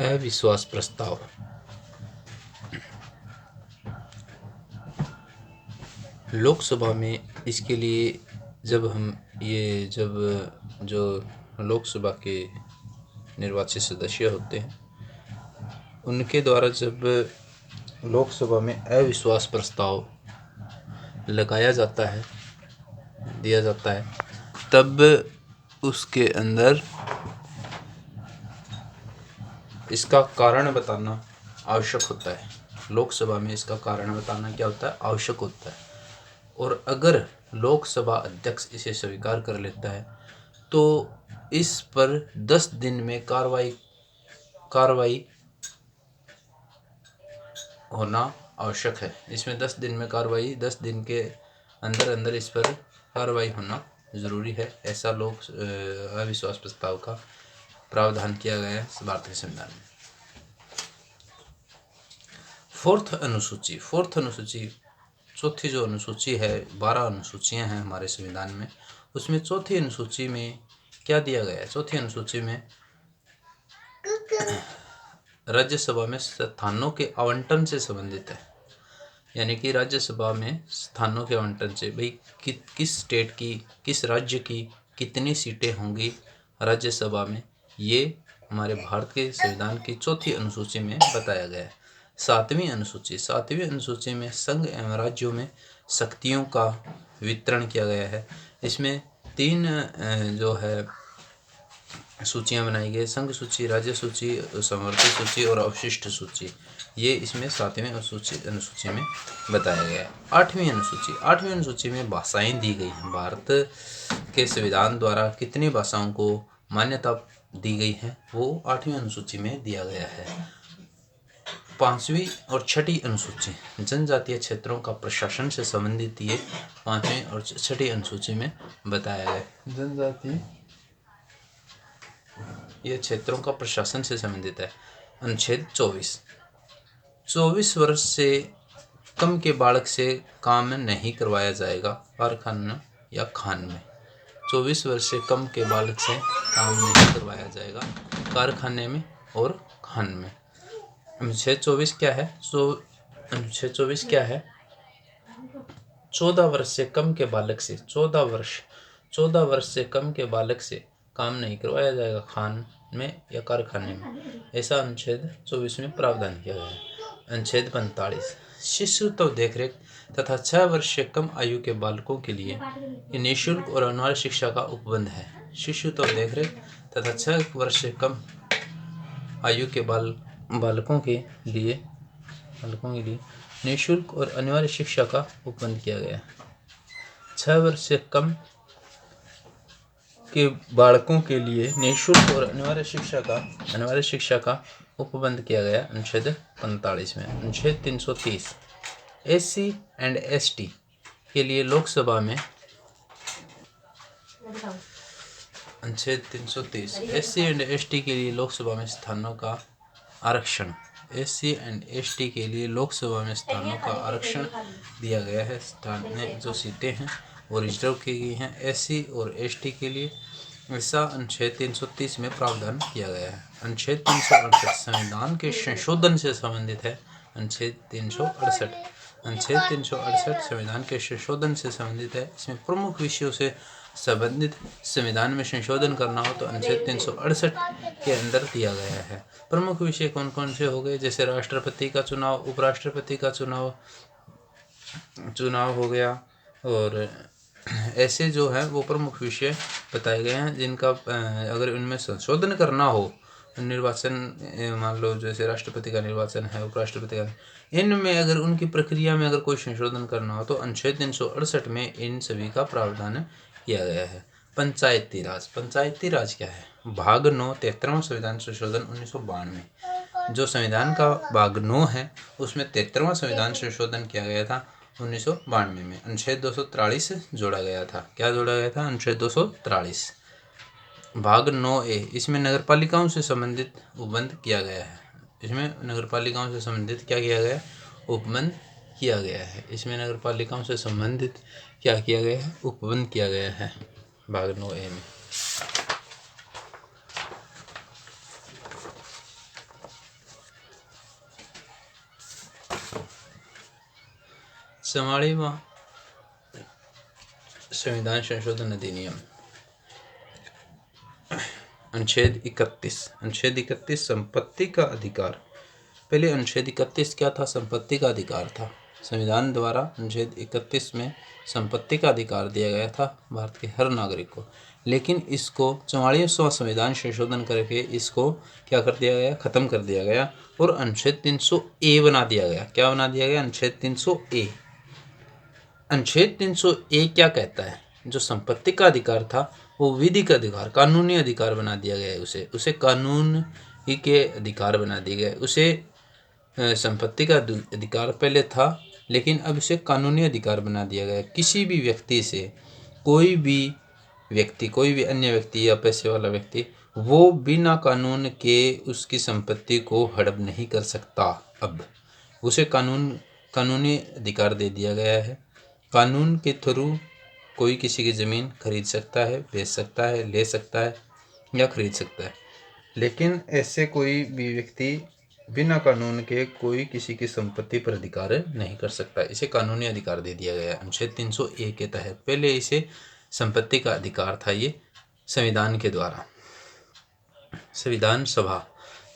अविश्वास प्रस्ताव। लोकसभा में इसके लिए जब जो लोकसभा के निर्वाचित सदस्य होते हैं उनके द्वारा जब लोकसभा में अविश्वास प्रस्ताव लगाया जाता है, दिया जाता है, तब उसके अंदर इसका कारण बताना आवश्यक होता है। लोकसभा में इसका कारण बताना क्या होता है? आवश्यक होता है। और अगर लोकसभा अध्यक्ष इसे स्वीकार कर लेता है तो इस पर 10 दिन में कार्रवाई होना आवश्यक है। इसमें 10 दिन में कार्रवाई, 10 दिन के अंदर अंदर इस पर कार्रवाई होना ज़रूरी है। ऐसा अविश्वास प्रस्ताव का प्रावधान किया गया है भारतीय संविधान में। फोर्थ अनुसूची, चौथी जो अनुसूची है, 12 अनुसूचियां हैं हमारे संविधान में, उसमें चौथी अनुसूची में क्या दिया गया है? चौथी अनुसूची में राज्यसभा में स्थानों के आवंटन से संबंधित है। यानी कि राज्यसभा में स्थानों के आवंटन से, भाई किस स्टेट की, किस राज्य की कितनी सीटें होंगी राज्यसभा में, ये हमारे भारत के संविधान की चौथी अनुसूची में बताया गया है। सातवीं अनुसूची में संघ एवं राज्यों में शक्तियों का वितरण किया गया है। इसमें 3 जो है सूचियां बनाई गई, संघ सूची, राज्य सूची, समवर्ती सूची और अवशिष्ट सूची। ये इसमें 7वें अनुसूची में बताया गया है। 8वीं अनुसूची में भाषाएं दी गई हैं। भारत के संविधान द्वारा कितनी भाषाओं को मान्यता दी गई है वो 8वीं अनुसूची में दिया गया है। 5वीं और 6ठी अनुसूची जनजातीय क्षेत्रों का प्रशासन से संबंधित, ये 5वीं और 6ठी अनुसूची में बताया गया है। जनजातीय ये क्षेत्रों का प्रशासन से संबंधित है। अनुच्छेद 24 वर्ष से कम के बालक से काम नहीं करवाया जाएगा कारखाना या खान में। 24 वर्ष से कम के बालक से काम नहीं करवाया जाएगा कारखाने में और खान में। अनुच्छेद 24 क्या है? अनुच्छेद 24 क्या है? 14 वर्ष से कम के बालक से 14 वर्ष से कम के बालक से काम नहीं करवाया जाएगा खान में या कारखाने में। ऐसा अनुच्छेद 24 में प्रावधान किया गया है। अनुच्छेद 45 शिशुत्व देखरेख तथा 6 वर्ष से कम आयु के बालकों के लिए निःशुल्क और अनिवार्य शिक्षा का उपबंध है। शिशुत्व देखरेख तथा 6 वर्ष से कम आयु के बालकों के लिए निःशुल्क और अनिवार्य शिक्षा का उपबंध किया गया है। 6 वर्ष से कम के बालकों के लिए निःशुल्क और अनिवार्य शिक्षा का उपबंध किया गया अनुच्छेद 45 में। अनुच्छेद 330 SC एंड ST के लिए लोकसभा में, अनुच्छेद 330 SC एंड ST के लिए लोकसभा में स्थानों का आरक्षण, SC एंड ST के लिए लोकसभा में स्थानों का आरक्षण दिया गया है। स्थान में जो सीटें हैं वो रिजर्व की गई हैं SC और ST के लिए। ऐसा अनुच्छेद 330 में प्रावधान किया गया है। अनुच्छेद 368 संविधान के संशोधन से संबंधित है। अनुच्छेद 368 संविधान के संशोधन से संबंधित है। इसमें प्रमुख विषयों से संबंधित संविधान में संशोधन करना हो तो अनुच्छेद 368 के अंदर दिया गया है। प्रमुख विषय कौन कौन से हो गए? जैसे राष्ट्रपति का चुनाव, उपराष्ट्रपति का चुनाव हो गया, और ऐसे जो है वो प्रमुख विषय बताए गए हैं जिनका अगर उनमें संशोधन करना हो, निर्वाचन, मान लो जैसे राष्ट्रपति का निर्वाचन है, उपराष्ट्रपति का, इनमें अगर उनकी प्रक्रिया में अगर कोई संशोधन करना हो तो अनुच्छेद 368 में इन सभी का प्रावधान किया गया है। पंचायती राज क्या है? भाग 9 73वां संविधान संशोधन 1992। जो संविधान का भाग 9 है उसमें 73वां संविधान संशोधन किया गया था 1992 में। अनुच्छेद 243 जोड़ा गया था। क्या जोड़ा गया था? अनुच्छेद 243 भाग 9A। इसमें नगरपालिकाओं से संबंधित उपबंध किया गया है। इसमें नगरपालिकाओं से संबंधित क्या किया गया? उपबंध किया गया है। इसमें नगरपालिकाओं से संबंधित क्या किया गया है? उपबंध किया गया है भाग 9A में। 44वां संविधान संशोधन अधिनियम, अनुच्छेद 31 संपत्ति का अधिकार। पहले अनुच्छेद 31 क्या था? संपत्ति का अधिकार था। संविधान द्वारा अनुच्छेद 31 में संपत्ति का अधिकार दिया गया था भारत के हर नागरिक को, लेकिन इसको 44वां संविधान संशोधन करके इसको क्या कर दिया गया? खत्म कर दिया गया और अनुच्छेद 300A बना दिया गया। क्या बना दिया गया? अनुच्छेद 300A। अनुच्छेद 300A क्या कहता है? जो संपत्ति का अधिकार था वो विधिक अधिकार, कानूनी अधिकार बना दिया गया है। उसे कानून ही के अधिकार बना दिए गए। उसे संपत्ति का अधिकार पहले था, लेकिन अब उसे कानूनी अधिकार बना दिया गया। किसी भी व्यक्ति से कोई भी अन्य व्यक्ति या पैसे वाला व्यक्ति वो बिना कानून के उसकी संपत्ति को हड़प नहीं कर सकता। अब उसे कानूनी अधिकार दे दिया गया है। कानून के थ्रू कोई किसी की ज़मीन खरीद सकता है, बेच सकता है, ले सकता है या खरीद सकता है, लेकिन ऐसे कोई भी व्यक्ति बिना कानून के कोई किसी की संपत्ति पर अधिकार नहीं कर सकता। इसे कानूनी अधिकार दे दिया गया अनुच्छेद 301 के तहत। पहले इसे संपत्ति का अधिकार था ये संविधान के द्वारा। संविधान सभा,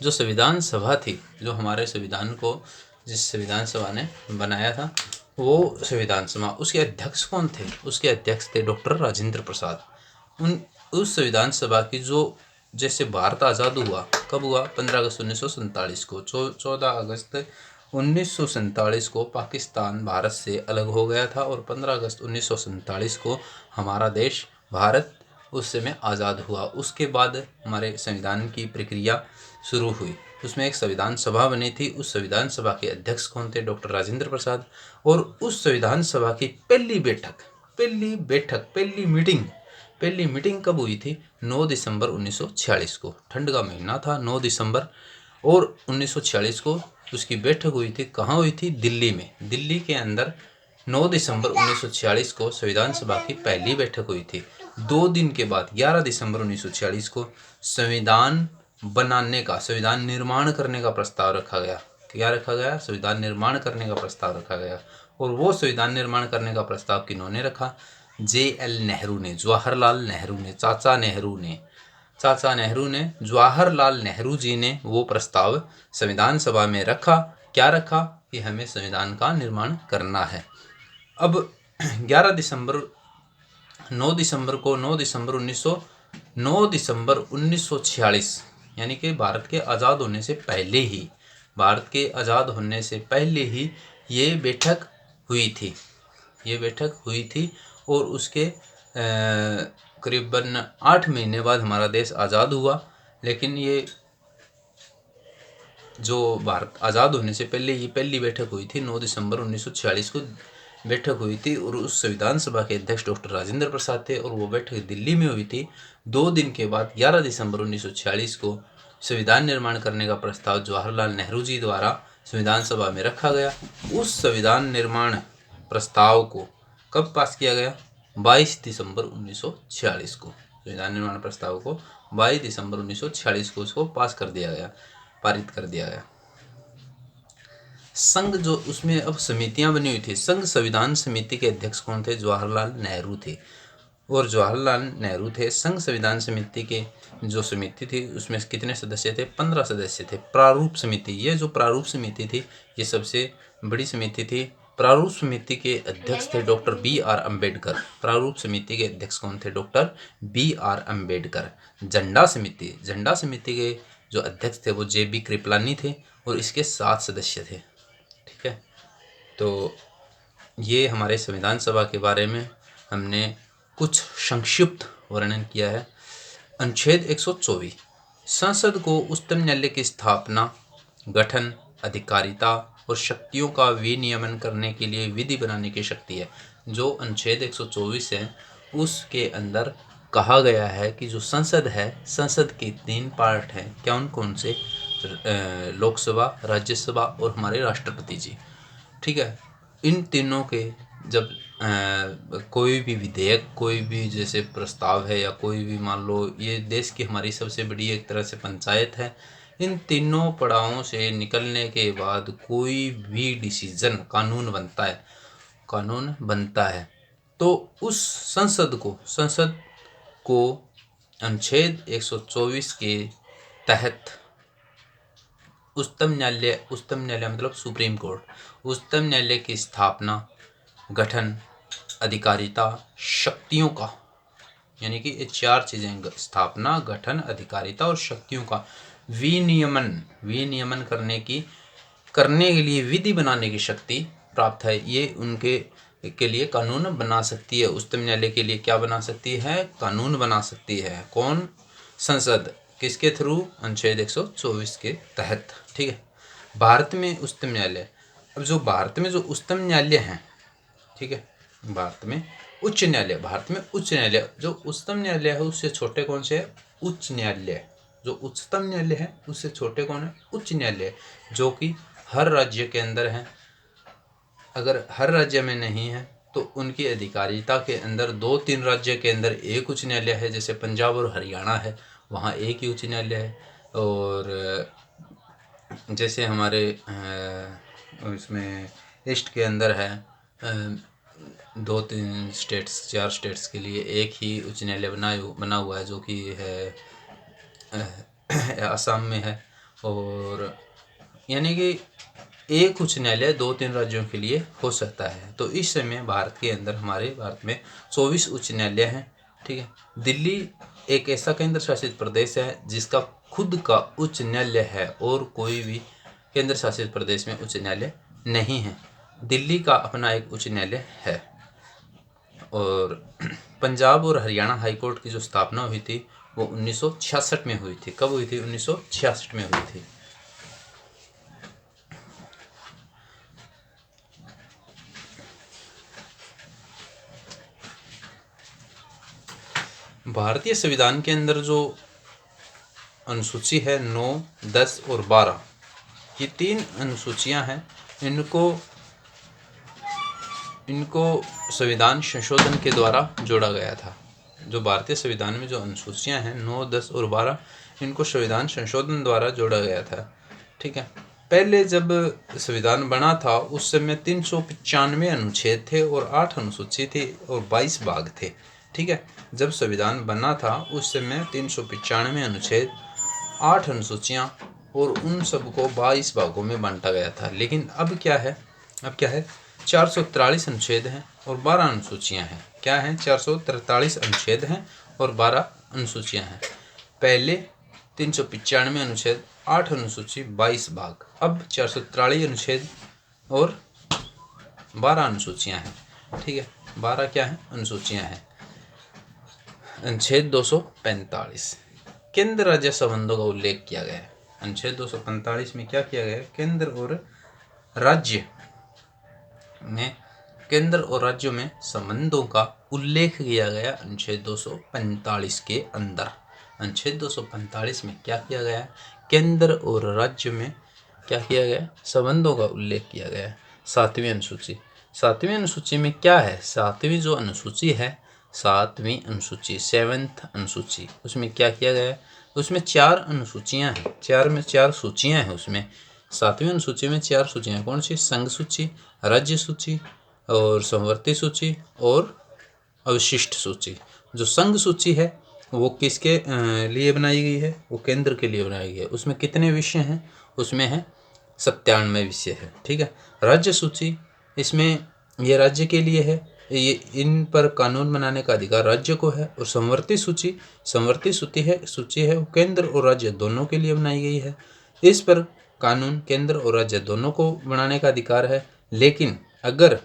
जो संविधान सभा थी, जो हमारे संविधान को जिस संविधान सभा ने बनाया था वो संविधान सभा, उसके अध्यक्ष कौन थे? उसके अध्यक्ष थे डॉक्टर राजेंद्र प्रसाद। उस संविधान सभा की जो जैसे भारत आज़ाद हुआ, कब हुआ? 15 अगस्त 1947 को। 14 अगस्त 1947 को पाकिस्तान भारत से अलग हो गया था और 15 अगस्त 1947 को हमारा देश भारत उस समय आज़ाद हुआ। उसके बाद हमारे संविधान की प्रक्रिया शुरू हुई। उसमें एक संविधान सभा बनी थी। उस संविधान सभा के अध्यक्ष कौन थे? डॉक्टर राजेंद्र प्रसाद। और उस संविधान सभा की पहली मीटिंग कब हुई थी? 9 दिसंबर 1946 को। ठंड का महीना था, 9 दिसंबर और 1946 को उसकी बैठक हुई थी। कहाँ हुई थी? दिल्ली में। दिल्ली के अंदर 9 दिसंबर 1946 को संविधान सभा की पहली बैठक हुई थी। 2 दिन के बाद 11 दिसंबर 1946 को संविधान निर्माण करने का प्रस्ताव रखा गया। क्या रखा गया? संविधान निर्माण करने का प्रस्ताव रखा गया। और वो संविधान निर्माण करने का प्रस्ताव किन्होंने रखा? JL नेहरू ने, जवाहरलाल नेहरू ने, चाचा नेहरू ने, जवाहरलाल नेहरू जी ने वो प्रस्ताव संविधान सभा में रखा। क्या रखा? कि हमें संविधान का निर्माण करना है। अब 9 दिसंबर 1946 यानी कि भारत के आज़ाद होने से पहले ही ये बैठक हुई थी और उसके करीबन 8 महीने बाद हमारा देश आज़ाद हुआ। लेकिन ये जो भारत आज़ाद होने से पहले ये पहली बैठक हुई थी, 9 दिसंबर 1946 को बैठक हुई थी और उस संविधान सभा के अध्यक्ष डॉक्टर राजेंद्र प्रसाद थे और वो बैठक दिल्ली में हुई थी। 2 दिन के बाद 11 दिसंबर 1946 को संविधान निर्माण करने का प्रस्ताव जवाहरलाल नेहरू जी द्वारा संविधान सभा में रखा गया। उस संविधान निर्माण प्रस्ताव को कब पास किया गया? 22 दिसंबर 1946 को। संविधान निर्माण प्रस्ताव को 22 दिसंबर 1946 को उसको पास कर दिया गया, पारित कर दिया गया। संघ, जो उसमें अब समितियां बनी हुई थी, संघ संविधान समिति के अध्यक्ष कौन थे? जवाहरलाल नेहरू थे। संघ संविधान समिति के जो समिति थी उसमें कितने सदस्य थे? 15 सदस्य थे। प्रारूप समिति, ये जो प्रारूप समिति थी ये सबसे बड़ी समिति थी। प्रारूप समिति के अध्यक्ष थे डॉक्टर BR अम्बेडकर। प्रारूप समिति के अध्यक्ष कौन थे? Doctor BR Ambedkar. झंडा समिति के जो अध्यक्ष थे वो JB कृपलानी थे और इसके 7 सदस्य थे। ठीक है, तो ये हमारे संविधान सभा के बारे में हमने कुछ संक्षिप्त वर्णन किया है। अनुच्छेद 124, संसद को उच्चतम न्यायालय की स्थापना, गठन, अधिकारिता और शक्तियों का विनियमन करने के लिए विधि बनाने की शक्ति है। जो अनुच्छेद 124 है उसके अंदर कहा गया है कि जो संसद है, संसद के 3 पार्ट हैं। कौन से? लोकसभा, राज्यसभा और हमारे राष्ट्रपति जी। ठीक है, इन तीनों के जब कोई भी विधेयक, कोई भी जैसे प्रस्ताव है या कोई भी, मान लो ये देश की हमारी सबसे बड़ी एक तरह से पंचायत है, इन तीनों पड़ावों से निकलने के बाद कोई भी डिसीजन, कानून बनता है कानून बनता है। तो उस संसद को अनुच्छेद 124 के तहत उच्चतम न्यायालय मतलब सुप्रीम कोर्ट, उच्चतम न्यायालय की स्थापना, गठन, अधिकारिता, शक्तियों का, यानी कि ये 4 चीजें, स्थापना, गठन, अधिकारिता और शक्तियों का विनियमन करने के लिए विधि बनाने की शक्ति प्राप्त है। ये उनके के लिए कानून बना सकती है। उच्चतम न्यायालय के लिए क्या बना सकती है? कानून बना सकती है। कौन? संसद। किसके थ्रू? अनुच्छेद 124 के तहत। ठीक है। भारत में उच्चतम न्यायालय, अब जो भारत में जो उच्चतम न्यायालय है, ठीक है, भारत में उच्च न्यायालय, जो उच्चतम न्यायालय है उससे छोटे कौन से है? उच्च न्यायालय। जो उच्चतम न्यायालय है उससे छोटे कौन है? उच्च न्यायालय, जो कि हर राज्य के अंदर है। अगर हर राज्य में नहीं है तो उनकी अधिकारिता के अंदर 2-3 राज्य के अंदर एक उच्च न्यायालय है। जैसे पंजाब और हरियाणा है, वहाँ एक ही उच्च न्यायालय है। और जैसे हमारे इसमें ईस्ट के अंदर है 2-3 स्टेट्स, 4 स्टेट्स के लिए एक ही उच्च न्यायालय बना हुआ है, जो कि है असम में है। और यानी कि एक उच्च न्यायालय 2-3 राज्यों के लिए हो सकता है। तो इस समय भारत के अंदर, हमारे भारत में 24 उच्च न्यायालय हैं। ठीक है। दिल्ली एक ऐसा केंद्र शासित प्रदेश है जिसका खुद का उच्च न्यायालय है और कोई भी केंद्र शासित प्रदेश में उच्च न्यायालय नहीं है। दिल्ली का अपना एक उच्च न्यायालय है। और पंजाब और हरियाणा हाईकोर्ट की जो स्थापना हुई थी वो 1966 में हुई थी। कब हुई थी? 1966 में हुई थी। भारतीय संविधान के अंदर जो अनुसूची है 9, 10 और 12, ये 3 अनुसूचियां हैं। इनको संविधान संशोधन के द्वारा जोड़ा गया था। जो भारतीय संविधान में जो अनुसूचियां हैं 9, 10 और 12, इनको संविधान संशोधन द्वारा जोड़ा गया था। ठीक है। पहले जब संविधान बना था उस समय 395 अनुच्छेद थे और 8 अनुसूची थी और 22 भाग थे। ठीक है। जब संविधान बना था उस समय 395 अनुच्छेद, 8 अनुसूचियां और उन सबको 22 भागों में बांटा गया था। लेकिन अब क्या है? 443 अनुच्छेद हैं और 12 अनुसूचियां हैं। क्या हैं? 443 अनुच्छेद हैं और 12 अनुसूचियां हैं। पहले 395 अनुच्छेद, 8 अनुसूची, 22 भाग। अब 443 अनुच्छेद और 12 अनुसूचियां हैं। ठीक है। 12 क्या है? अनुसूचियां हैं। अनुच्छेद 245 केंद्र राज्य संबंधों का उल्लेख किया गया है। अनुच्छेद 245 में क्या किया गया है? केंद्र और राज्यों में संबंधों का उल्लेख किया गया। अनुच्छेद 245 के अंदर, अनुच्छेद 245 में क्या किया गया है? केंद्र और राज्य में क्या किया गया? संबंधों का उल्लेख किया गया है। 7वीं अनुसूची, 7वीं अनुसूची में क्या है? 7वीं जो अनुसूची है, 7वीं अनुसूची, 7th अनुसूची, उसमें क्या किया गया है? उसमें 4 अनुसूचियां हैं। 4 में 4 सूचियां हैं उसमें। 7वीं अनुसूची में 4 सूचियां। कौन सी? संघ सूची, राज्य सूची और समवर्ती सूची और अवशिष्ट सूची। जो संघ सूची है वो किसके लिए बनाई गई है? वो केंद्र के लिए बनाई गई है। उसमें कितने विषय हैं? उसमें है 97 विषय है। ठीक है। राज्य सूची, इसमें ये राज्य के लिए है, ये इन पर कानून बनाने का अधिकार राज्य को है। और समवर्ती सूची है वो केंद्र और राज्य दोनों के लिए बनाई गई है। इस पर कानून केंद्र और राज्य दोनों को बनाने का अधिकार है। लेकिन अगर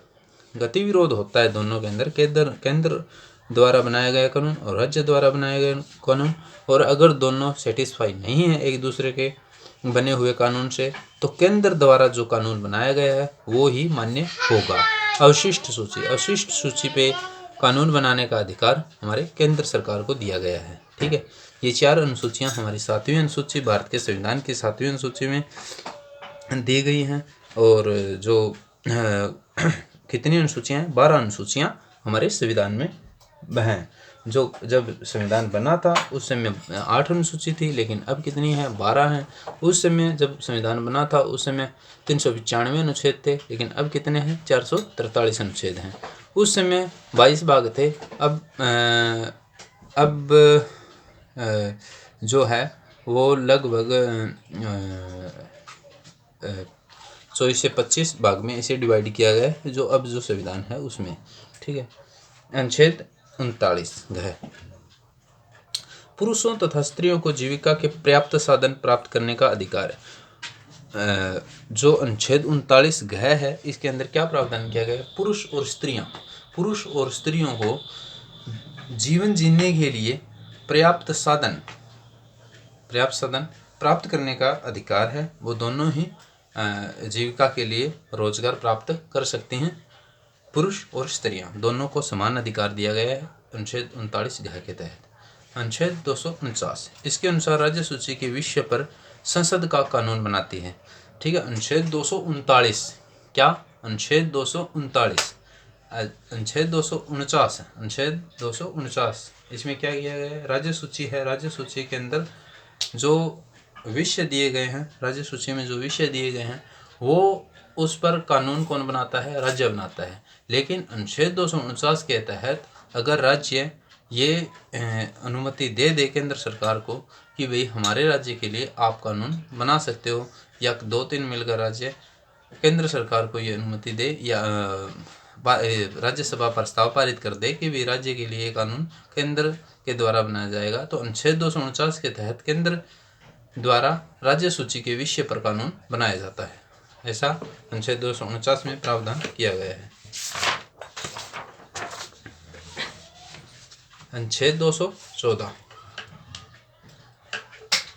गति विरोध होता है दोनों के अंदर, केंद्र द्वारा बनाया गया कानून और राज्य द्वारा बनाया गया कानून, और अगर दोनों सेटिस्फाई नहीं है एक दूसरे के बने हुए कानून से, तो केंद्र द्वारा जो कानून बनाया गया है वो ही मान्य होगा। अवशिष्ट सूची पे कानून बनाने का अधिकार हमारे केंद्र सरकार को दिया गया है। ठीक है। ये 4 अनुसूचियां हमारी 7वीं अनुसूची, भारत के संविधान की 7वीं अनुसूची में दी गई हैं। और जो कितनी अनुसूचियां हैं? 12 अनुसूचियां हमारे संविधान में हैं। जो जब संविधान बना था उस समय 8 अनुसूची थी, लेकिन अब कितनी है, 12 हैं। उस समय जब संविधान बना था उस समय 395 अनुच्छेद थे, लेकिन अब कितने हैं, 443 अनुच्छेद हैं। उस समय 22 भाग थे। अब जो है वो लगभग 24 से 25 भाग में इसे डिवाइड किया गया है, जो अब जो संविधान है उसमें। ठीक है। अनुच्छेद 39 घ, पुरुषों तथा स्त्रियों को जीविका के पर्याप्त साधन प्राप्त करने का अधिकार है। जो अनुच्छेद 39 घ है, इसके अंदर क्या प्रावधान किया गया है, पुरुष और स्त्रियों को जीवन जीने के लिए पर्याप्त साधन प्राप्त करने का अधिकार है। वो दोनों ही जीविका के लिए रोजगार प्राप्त कर सकते हैं। पुरुष और स्त्रियां दोनों को समान अधिकार दिया गया है अनुच्छेद 39 घ के तहत। अनुच्छेद 249, इसके अनुसार राज्य सूची के विषय पर संसद का कानून बनाती है। ठीक है। अनुच्छेद 239 क्या, अनुच्छेद 239 अनुच्छेद 249 इसमें क्या किया गया है, राज्य सूची है। राज्य सूची के अंदर जो विषय दिए गए हैं, राज्य सूची में जो विषय दिए गए हैं, वो उस पर कानून कौन बनाता है, राज्य बनाता है। लेकिन अनुच्छेद 249 के तहत अगर राज्य ये अनुमति दे केंद्र सरकार को कि भाई हमारे राज्य के लिए आप कानून बना सकते हो, या 2-3 मिलकर राज्य केंद्र सरकार को ये अनुमति दे, या राज्यसभा प्रस्ताव पारित कर दे कि भाई राज्य के लिए कानून केंद्र के द्वारा बनाया जाएगा, तो अनुच्छेद 249 के तहत केंद्र द्वारा राज्य सूची के विषय पर कानून बनाया जाता है। ऐसा अनुच्छेद 249 में प्रावधान किया गया है। अनुच्छेद 214,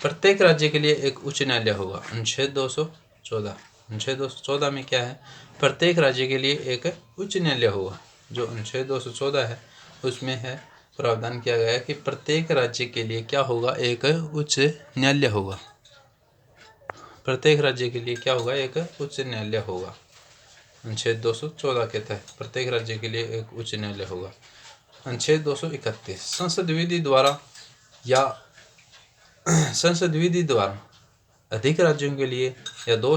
प्रत्येक राज्य के लिए एक उच्च न्यायालय होगा। अनुच्छेद 214 में क्या है, प्रत्येक राज्य के लिए एक उच्च न्यायालय होगा। जो अनुच्छेद 214 है उसमें है प्रावधान किया गया है कि प्रत्येक राज्य के लिए क्या होगा, एक उच्च न्यायालय होगा। प्रत्येक राज्य के लिए क्या होगा, एक उच्च न्यायालय होगा। अनुच्छेद 214 के तहत प्रत्येक राज्य के लिए एक उच्च न्यायालय होगा। अनुच्छेद 231, संसद विधि द्वारा अधिक राज्यों के लिए या दो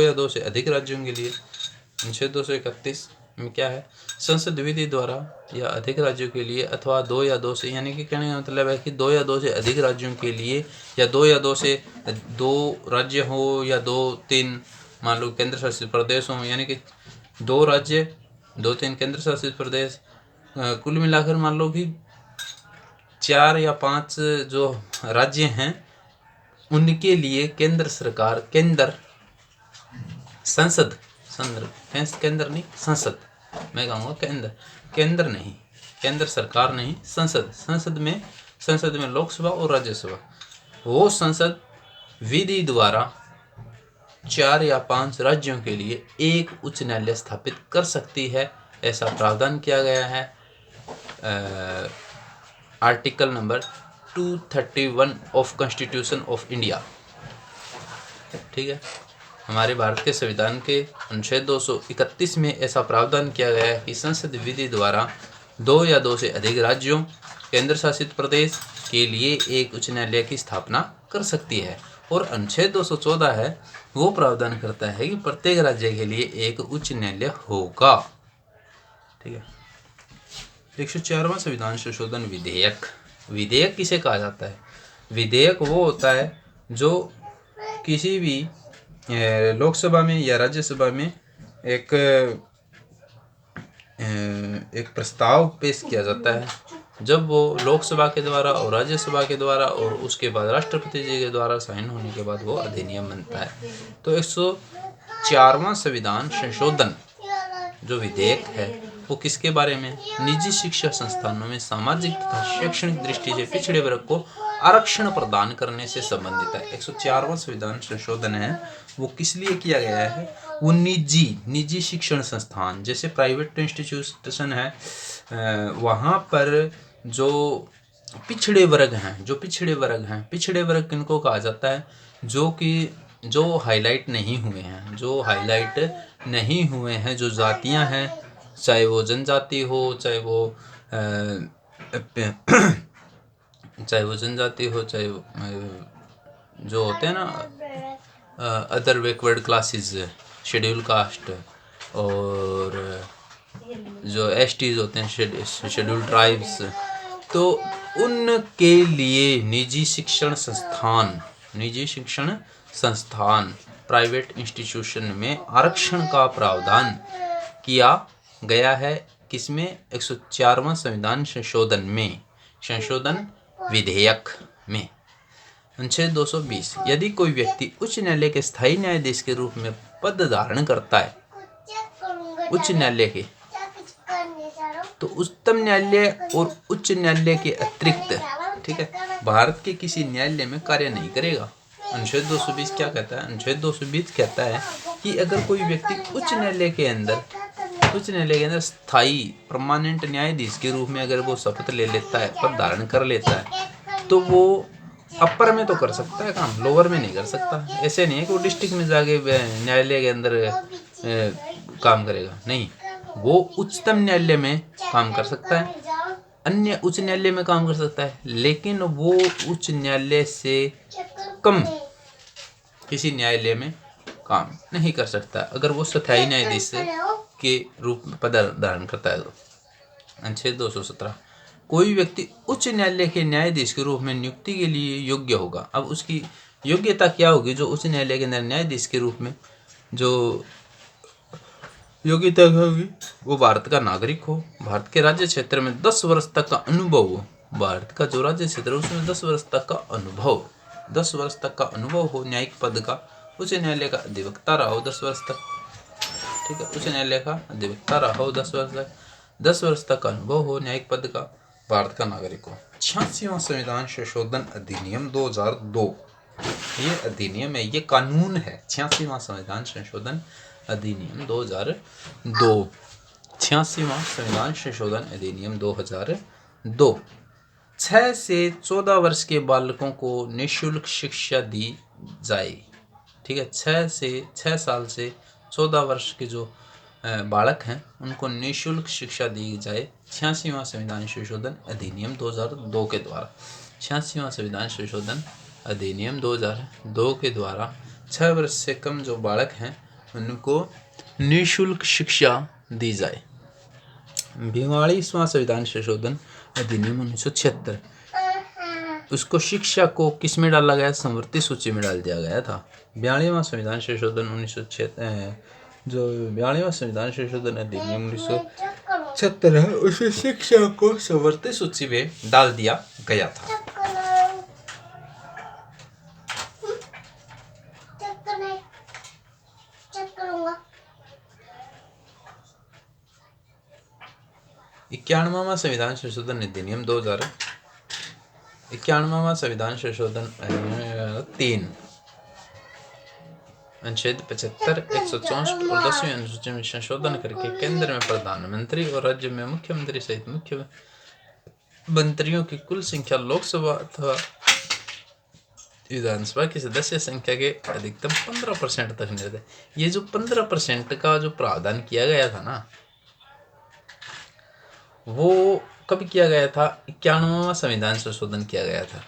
या दो से अधिक राज्यों के लिए। अनुच्छेद 231 में क्या है, संसद विधि द्वारा या अधिक राज्यों के लिए अथवा 2 या 2 से, यानी कि कहने का मतलब है कि 2 या 2 से अधिक राज्यों के लिए, या 2 या 2 से 2 राज्य हो या 2-3 मान लो केंद्र शासित प्रदेश हो, यानी कि 2 राज्य 2-3 केंद्र शासित प्रदेश, कुल मिलाकर मान लो कि 4 या 5 जो राज्य हैं उनके लिए केंद्र सरकार, संसद सरकार नहीं, संसद में लोकसभा और राज्यसभा, वो संसद विधि द्वारा 4 या 5 राज्यों के लिए एक उच्च न्यायालय स्थापित कर सकती है। ऐसा प्रावधान किया गया है article number 231 of constitution of India. ठीक है। हमारे भारत के संविधान के अनुच्छेद 231 में ऐसा प्रावधान किया गया है कि संसद विधि द्वारा 2 या 2 से अधिक राज्यों, केंद्र शासित प्रदेश के लिए एक उच्च न्यायालय की स्थापना कर सकती है। और अनुच्छेद 214 है वो प्रावधान करता है कि प्रत्येक राज्य के लिए एक उच्च न्यायालय होगा। ठीक है। 104वां संविधान संशोधन विधेयक। विधेयक किसे कहा जाता है? विधेयक वो होता है जो किसी भी लोकसभा में या राज्यसभा में एक प्रस्ताव पेश किया जाता है, जब वो लोकसभा के द्वारा और राज्यसभा के द्वारा और उसके बाद राष्ट्रपति जी के द्वारा साइन होने के बाद वो अधिनियम बनता है। तो 104वां संविधान संशोधन जो विधेयक है वो किसके बारे में? निजी शिक्षा संस्थानों में सामाजिक तथा शैक्षणिक दृष्टि से पिछड़े वर्ग को आरक्षण प्रदान करने से संबंधित है। 104वां संविधान संशोधन है वो किस लिए किया गया है? वो निजी शिक्षण संस्थान जैसे प्राइवेट इंस्टीट्यूशन है, वहाँ पर जो पिछड़े वर्ग हैं, पिछड़े वर्ग किनको कहा जाता है? जो हाईलाइट नहीं हुए हैं, जो जातियां हैं, चाहे वो जनजाति हो, चाहे वो चाहे वो जनजाति हो, चाहे जो होते हैं ना other backward classes, schedule caste, और जो एसटीज होते हैं, शेड्यूल ट्राइब्स, तो उनके लिए निजी शिक्षण संस्थान प्राइवेट इंस्टीट्यूशन में आरक्षण का प्रावधान किया गया है। किसमें? 104वां संविधान संशोधन विधेयक में। अनुच्छेद 220, यदि कोई व्यक्ति उच्च न्यायालय के स्थायी न्यायाधीश के रूप में पद धारण करता है, उच्च न्यायालय के, तो उच्चतम न्यायालय और उच्च न्यायालय के अतिरिक्त, ठीक है, भारत के किसी न्यायालय में कार्य नहीं करेगा। अनुच्छेद 220 क्या कहता है? अनुच्छेद 220 कहता है कि अगर कोई व्यक्ति उच्च न्यायालय के अंदर स्थायी परमानेंट न्यायाधीश के रूप में अगर वो शपथ ले लेता है, पद धारण कर लेता है, तो वो अपर में तो कर सकता है काम, लोअर में नहीं कर सकता। ऐसे नहीं है कि वो डिस्ट्रिक्ट में जाके न्यायालय के अंदर काम करेगा, नहीं, वो उच्चतम न्यायालय में काम कर सकता है, अन्य उच्च न्यायालय में काम कर सकता है, लेकिन वो उच्च न्यायालय से कम किसी न्यायालय में काम नहीं कर सकता अगर वो स्थायी न्यायाधीश के रूप में पद धारण करता है। तो अनुच्छेद 217, कोई व्यक्ति उच्च न्यायालय के न्यायाधीश के रूप में नियुक्ति के लिए योग्य होगा। अब उसकी योग्यता क्या होगी? जो उच्च न्यायालय के अंदर न्यायाधीश के रूप में जो योग्यता होगी, वो भारत का नागरिक हो, भारत के राज्य क्षेत्र में 10 वर्ष तक का अनुभव हो, भारत का जो राज्य क्षेत्र है उसमें 10 वर्ष तक का अनुभव हो न्यायिक पद का, उच्च न्यायालय का अधिवक्ता रहा हो 10 वर्ष तक, ठीक है, उच्च न्यायालय का अधिवक्ता रहा हो 10 वर्ष तक का अनुभव हो न्यायिक पद का, भारत का नागरिक हो। 86वां संविधान संशोधन अधिनियम 2002, ये अधिनियम है, ये कानून है। 86वां संविधान संशोधन अधिनियम 2002, 86वां संविधान संशोधन अधिनियम 2002। 6 से 14 वर्ष के बालकों को निःशुल्क शिक्षा दी जाए, ठीक है, 6 साल से 14 वर्ष के जो बालक हैं उनको निःशुल्क शिक्षा दी जाए। 86वां संविधान संशोधन अधिनियम 2002 के द्वारा, 86वां संविधान संशोधन अधिनियम 2002 के द्वारा 6 वर्ष से कम जो बालक हैं उनको निःशुल्क शिक्षा दी जाए। 42वां संविधान संशोधन अधिनियम 1976, उसको शिक्षा को किस में डाला गया? समवर्ती सूची में डाल दिया गया था। 42वां संविधान संशोधन 1976, जो 42वां संविधान संशोधन अधिनियम 1976 है, उसे शिक्षा को समवर्ती सूची में डाल दिया गया था। इक्यानवां संविधान संशोधन अधिनियम 2000, 91वां संविधान संशोधन 3, अनुच्छेद 75, 164 और 10वीं अनुसूची में संशोधन करके केंद्र में प्रधानमंत्री और राज्य में मुख्यमंत्री सहित मुख्य मंत्रियों की कुल संख्या लोकसभा अथवा विधानसभा की सदस्य संख्या के अधिकतम 15% तक निर्धारित। ये जो 15% का जो प्रावधान किया गया था ना, वो कब किया गया था? 91वां संविधान संशोधन किया गया था।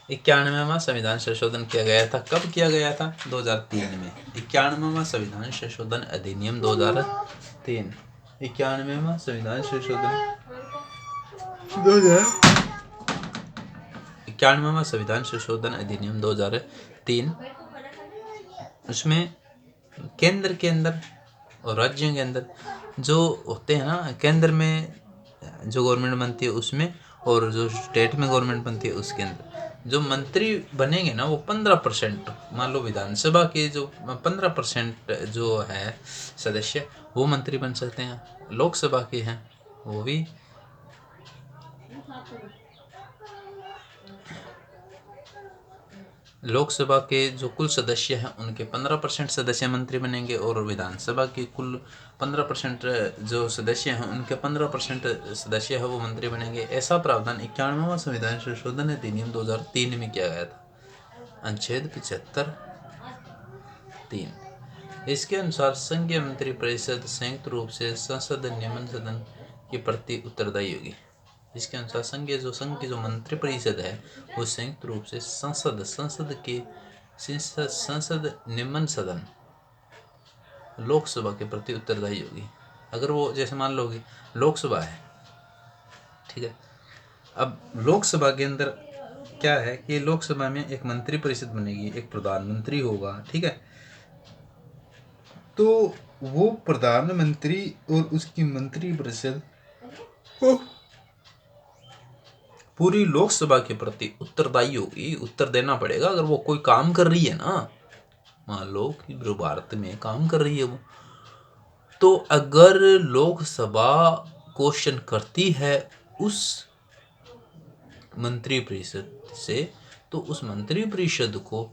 91वां संविधान संशोधन किया गया था। कब किया गया था? 2003 में। 91वां संविधान संशोधन अधिनियम 2003, 91वां संविधान संशोधन 91वां संविधान संशोधन अधिनियम 2003, उसमें केंद्र के अंदर और राज्यों के अंदर जो होते हैं ना, केंद्र में जो गवर्नमेंट बनती है उसमें, और जो स्टेट में गवर्नमेंट बनती है उसके अंदर जो मंत्री बनेंगे ना, वो 15%, मान लो विधानसभा के जो 15% जो है सदस्य वो मंत्री बन सकते हैं। लोकसभा के हैं वो भी, लोकसभा के जो कुल सदस्य हैं उनके 15% सदस्य मंत्री बनेंगे, और विधानसभा के कुल 15% जो सदस्य हैं उनके 15% सदस्य है वो मंत्री बनेंगे। ऐसा प्रावधान 91वां संविधान संशोधन अधिनियम 2003 में किया गया था, अनुच्छेद 75 3। इसके अनुसार संघीय मंत्री परिषद संयुक्त रूप से संसद नियमन सदन के प्रति उत्तरदायी होगी। इसके अनुसार संघ की जो मंत्रिपरिषद है वो संयुक्त रूप से संसद निम्न सदन लोकसभा के प्रति उत्तरदायी होगी। अगर वो जैसे मान लो कि लोकसभा है, ठीक है, अब लोकसभा के अंदर क्या है कि लोकसभा में एक मंत्रिपरिषद बनेगी, एक प्रधानमंत्री होगा, ठीक है। तो वो प्रधानमंत्री और उसकी मंत्रिपरिषद को पूरी लोकसभा के प्रति उत्तरदायी होगी, उत्तर देना पड़ेगा। अगर वो कोई काम कर रही है ना, मान लो कि भारत में काम कर रही है वो, तो अगर लोकसभा क्वेश्चन करती है उस मंत्रिपरिषद से, तो उस मंत्रिपरिषद को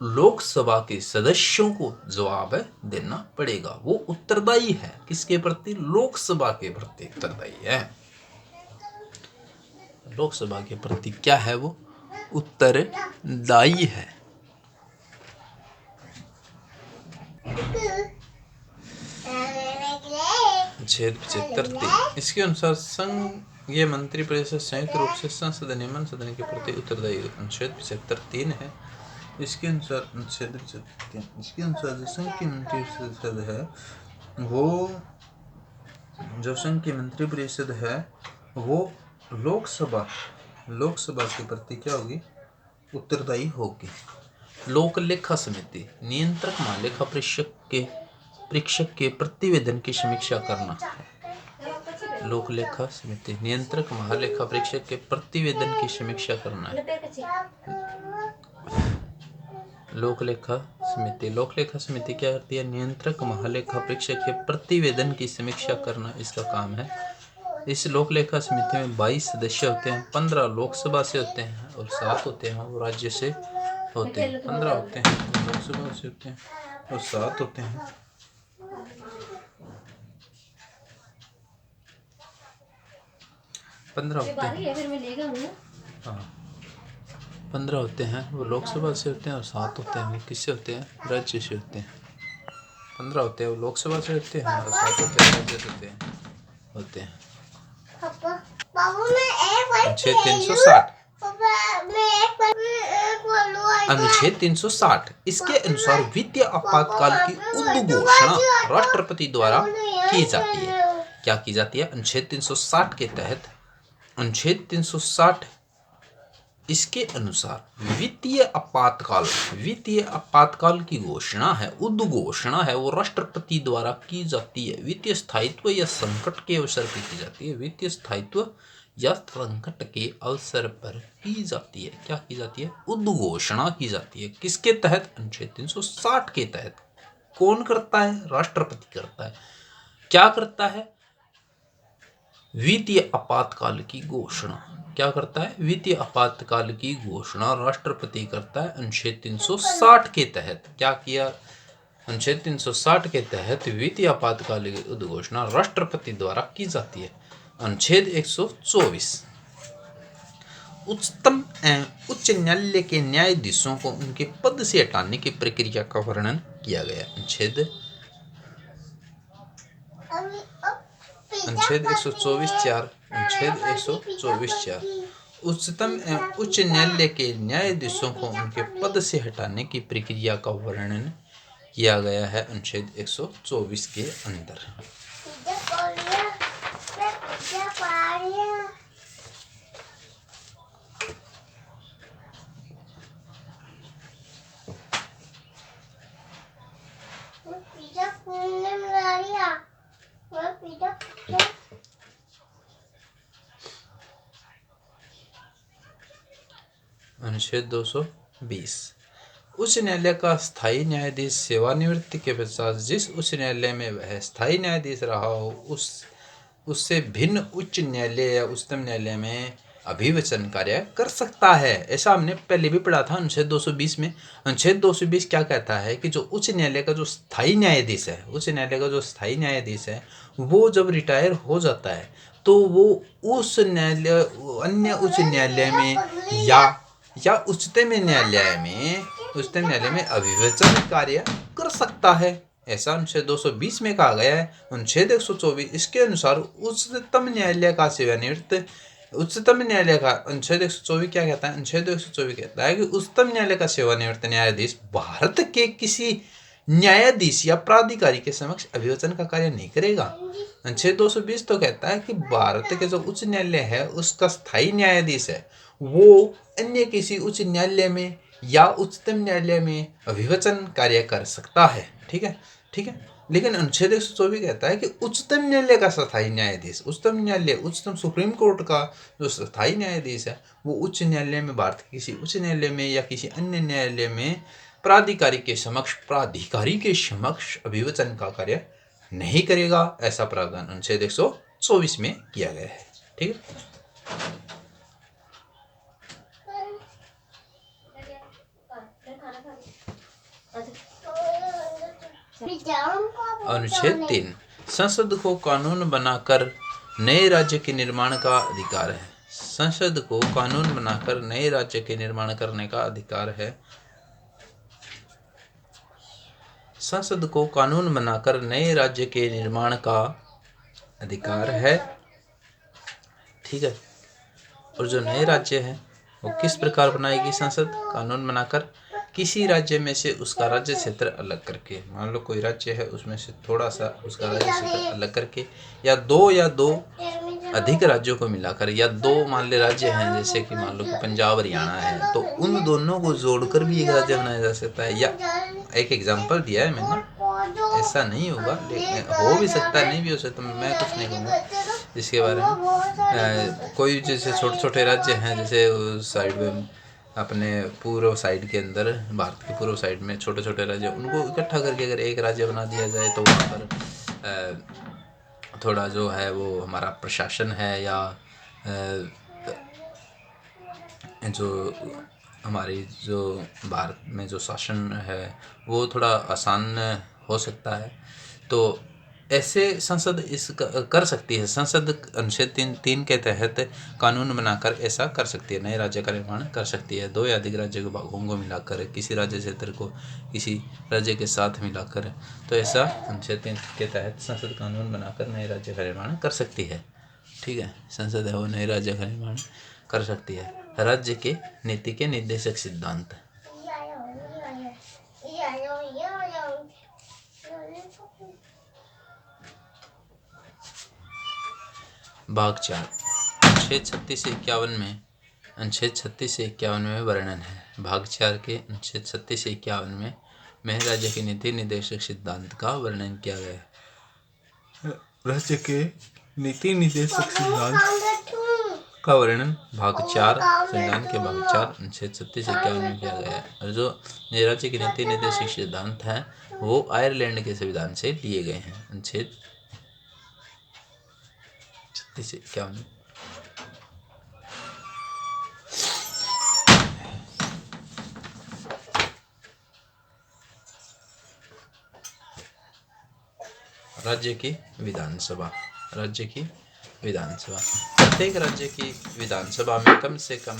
लोकसभा के सदस्यों को जवाब देना पड़ेगा। वो उत्तरदायी है, किसके प्रति? लोकसभा के प्रति उत्तरदायी है। लोकसभा के प्रति क्या है? वो उत्तरदायी है। अनुच्छेद 75 इसके अनुसार संघीय मंत्रिपरिषद संयुक्त रूप से संसद निम्न सदन के प्रति उत्तरदायी। अनुच्छेद 75(3) है। इसके अनुसार इसके अनुसार जो संघ की मंत्रिपरिषद है वो वो लोकसभा के प्रति क्या होगी? उत्तरदायी होगी। लोक लेखा समिति नियंत्रक महालेखा परीक्षक के प्रतिवेदन की समीक्षा करना। लोक लेखा समिति नियंत्रक महालेखा परीक्षक के प्रतिवेदन की समीक्षा करना है। लोक लेखा समिति क्या करती है? नियंत्रक महालेखा परीक्षक के प्रतिवेदन की समीक्षा करना इसका काम है। इस लोक लेखा समिति में 22 सदस्य होते हैं। 15 लोकसभा से होते हैं और 7 होते हैं वो राज्य से होते हैं। 15 होते हैं लोकसभा से होते हैं और 7 होते हैं 15 होते हैं वो लोकसभा से होते हैं और 7 होते हैं वो किससे होते हैं? राज्य से होते हैं। 15 होते हैं वो लोकसभा से होते हैं और 7 होते हैं राज्य से होते हैं। अनुच्छेद 360 इसके अनुसार वित्तीय आपातकाल की उद्घोषणा राष्ट्रपति द्वारा की जाती है। क्या की जाती है? अनुच्छेद 360 के तहत अनुच्छेद 360 इसके अनुसार वित्तीय आपातकाल की घोषणा है, उद्घोषणा है, वो राष्ट्रपति द्वारा की जाती है। वित्तीय स्थायित्व या संकट के अवसर पर की जाती है। वित्तीय स्थायित्व या संकट के अवसर पर की जाती है। क्या की जाती है? उद्घोषणा की जाती है। किसके तहत? अनुच्छेद 360 के तहत। कौन करता है? राष्ट्रपति करता है। क्या करता है? वित्तीय आपातकाल की घोषणा। क्या करता है? वित्तीय आपातकाल की घोषणा राष्ट्रपति करता है। अनुच्छेद 360 के तहत क्या किया? अनुच्छेद 360 के तहत वित्तीय आपातकाल की उद्घोषणा राष्ट्रपति द्वारा की जाती है। अनुच्छेद 124 उच्चतम एवं उच्च न्यायालय के न्यायाधीशों को उनके पद से हटाने की प्रक्रिया का वर्णन किया गया। अनुच्छेद 124(4) अनुच्छेद 124(4) उच्चतम एवं उच्च न्यायालय के न्यायाधीशों को उनके पद से हटाने की प्रक्रिया का वर्णन किया गया है अनुच्छेद 124 के अंदर। अनुच्छेद 220 उच्च न्यायालय का स्थायी न्यायाधीश सेवानिवृत्ति के पश्चात जिस उच्च न्यायालय में वह स्थायी न्यायाधीश रहा हो उससे भिन्न उच्च न्यायालय या उच्चतम न्यायालय में अभिवचन कार्य कर सकता है। ऐसा हमने पहले भी पढ़ा था अनुच्छेद 220 में। अनुच्छेद 220 क्या कहता है कि जो उच्च न्यायालय का जो स्थायी न्यायाधीश है वो जब रिटायर हो जाता है तो वो उस न्यायालय अन्य उच्च न्यायालय में या उच्चतम न्यायालय में अभिवचन कार्य कर सकता है। ऐसा अनुच्छेद 220 में कहा गया है। अनुच्छेद 124 इसके अनुसार उच्चतम न्यायालय का सेवानिवृत्त उच्चतम न्यायालय का अनुच्छेद 124 क्या कहता है? अनुच्छेद 124 कहता है कि उच्चतम न्यायालय का सेवानिवृत्त न्यायाधीश भारत के किसी न्यायाधीश या प्राधिकारी के समक्ष अभिवचन का कार्य नहीं करेगा। अनुच्छेद 220 तो कहता है कि भारत के जो उच्च न्यायालय है उसका स्थायी न्यायाधीश है वो अन्य किसी उच्च न्यायालय में या उच्चतम न्यायालय में अभिवचन कार्य कर सकता है। ठीक है, ठीक है। लेकिन अनुच्छेद 124 कहता है कि उच्चतम न्यायालय का स्थायी न्यायाधीश, उच्चतम न्यायालय, उच्चतम सुप्रीम कोर्ट का जो स्थायी न्यायाधीश है वो उच्च न्यायालय में, भारत के किसी उच्च न्यायालय में या किसी अन्य न्यायालय में प्राधिकारी के समक्ष अभिवचन का कार्य नहीं करेगा। ऐसा प्रावधान अनुच्छेद 124 में किया गया है। ठीक है। अनुच्छेद 3 संसद को कानून बनाकर नए राज्य के निर्माण का अधिकार है। संसद को कानून बनाकर नए राज्य के निर्माण करने का अधिकार है। संसद को कानून बनाकर नए राज्य के निर्माण का अधिकार है। ठीक है। और जो नए राज्य है वो किस प्रकार बनाएगी संसद? कानून बनाकर किसी राज्य में से उसका राज्य क्षेत्र अलग करके, मान लो कोई राज्य है उसमें से थोड़ा सा उसका राज्य क्षेत्र अलग करके, या दो अधिक राज्यों को मिलाकर, या दो मान ले राज्य हैं जैसे कि मान लो कि पंजाब हरियाणा है तो उन दोनों को जोड़कर भी एक राज्य बनाया जा सकता है। या एक एग्जांपल दिया है मैंने, ऐसा नहीं होगा, लेकिन हो भी सकता है, नहीं भी हो सकता, मैं कुछ नहीं कहूँगा इसके बारे में। कोई जैसे छोटे छोटे राज्य हैं, जैसे उस साइड में अपने पूर्व साइड के अंदर, भारत के पूर्व साइड में छोटे छोटे राज्य, उनको इकट्ठा करके अगर एक राज्य बना दिया जाए तो वहाँ पर थोड़ा जो है वो हमारा प्रशासन है या जो हमारी जो भारत में जो शासन है वो थोड़ा आसान हो सकता है। तो ऐसे संसद इस कर सकती है। संसद अनुच्छेद 3 के तहत कानून बनाकर ऐसा कर सकती है, नए राज्य का निर्माण कर सकती है। दो या अधिक राज्य के भागों को मिलाकर, किसी राज्य क्षेत्र को किसी राज्य के साथ मिलाकर, तो ऐसा अनुच्छेद 3 के तहत संसद कानून बनाकर नए राज्य का निर्माण कर सकती है। ठीक है, संसद है वो नए राज्य का निर्माण कर सकती है। राज्य के नीति के निर्देशक सिद्धांत। भाग 4 अनुच्छेद 36 से 51 में, अनुच्छेद 36 से 51 में वर्णन है। भाग 4 के अनुच्छेद 36 से 51 में राज्य के नीति निर्देशक सिद्धांत का वर्णन किया गया है। राज्य के नीति निर्देशक सिद्धांत का वर्णन भाग 4 संविधान के भाग 4 अनुच्छेद 36 से 51 में किया गया है। और जो राज्य के नीति निर्देशक सिद्धांत हैं वो आयरलैंड के संविधान से लिए गए हैं। अनुच्छेद 36 से 51 राज्य की विधानसभा। राज्य की विधानसभा, प्रत्येक राज्य की विधानसभा में कम से कम